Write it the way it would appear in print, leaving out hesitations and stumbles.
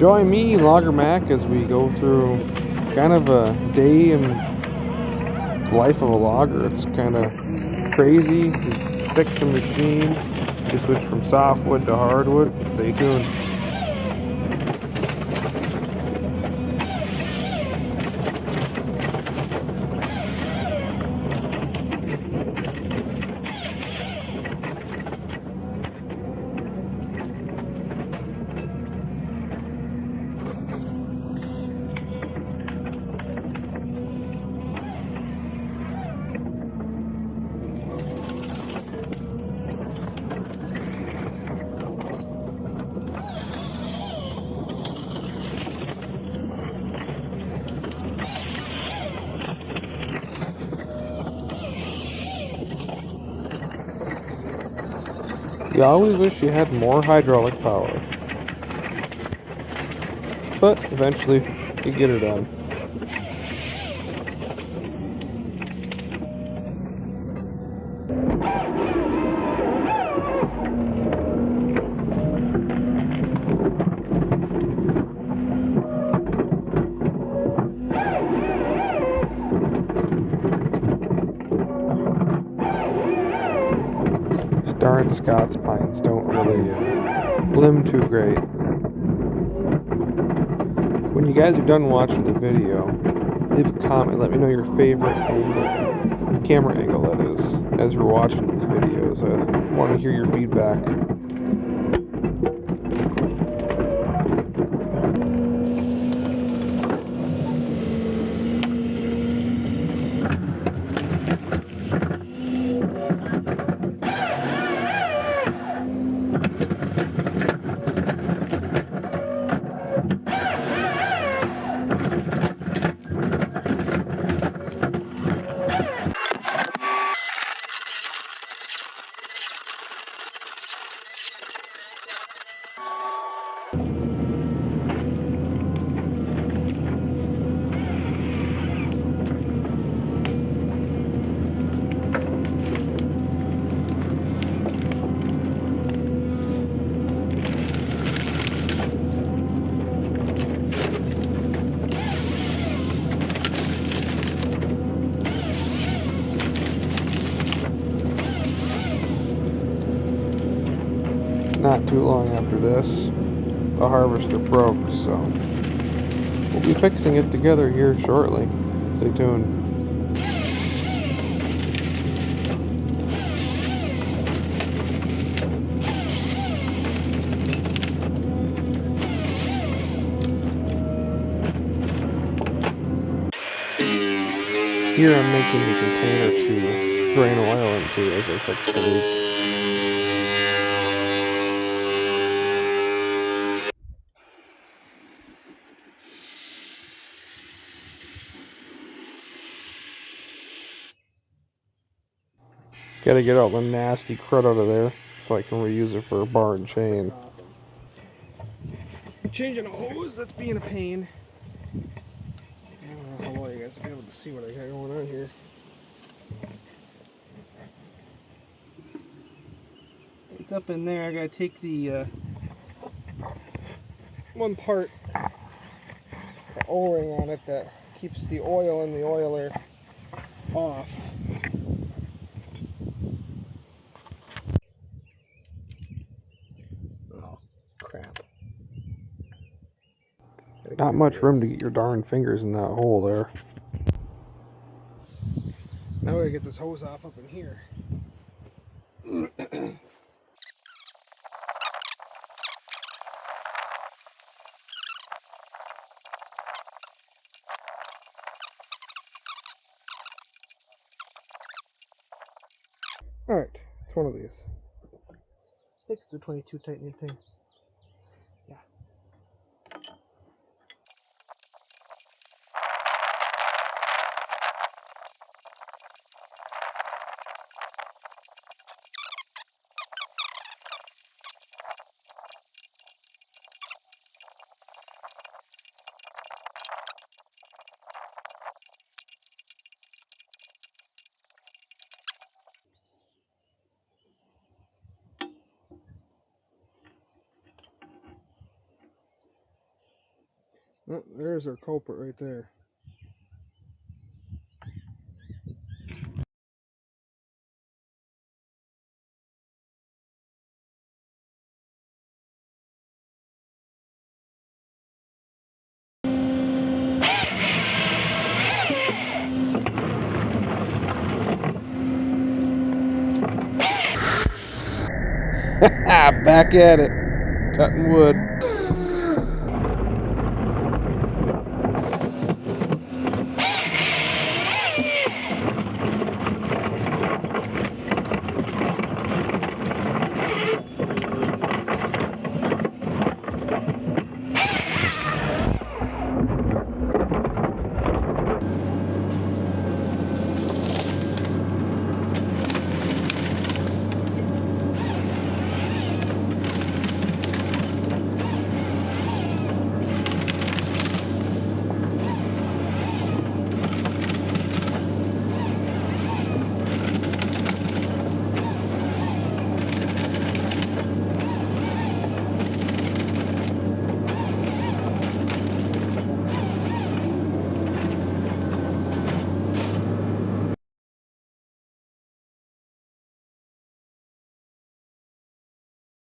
Join me, Logger Mac, as we go through kind of a day in the life of a logger. It's kind of crazy. We fix a machine. We switch from softwood to hardwood. Stay tuned. You always wish you had more hydraulic power, but eventually you get her done. Darn Scots Pines don't really limb too great. When you guys are done watching the video, leave a comment, let me know your favorite angle, camera angle that is, as you're watching these videos. I want to hear your feedback. Not too long after this, the harvester broke, so we'll be fixing it together here shortly. Stay tuned. Here I'm making a container to drain oil into as I fix the leak. Gotta get all the nasty crud out of there so I can reuse it for a bar and chain. Changing a hose, that's being a pain. I don't know how well you guys will be able to see what I got going on here. It's up in there. I gotta take the one part, the O-ring on it that keeps the oil in the oiler off. Oh, crap. Not much room to get your darn fingers in that hole there. Now I gotta get this hose off up in here. Alright, it's one of these. I think it's a 22 tightening thing. Yeah. Oh, there's our culprit right there. Back at it, cutting wood.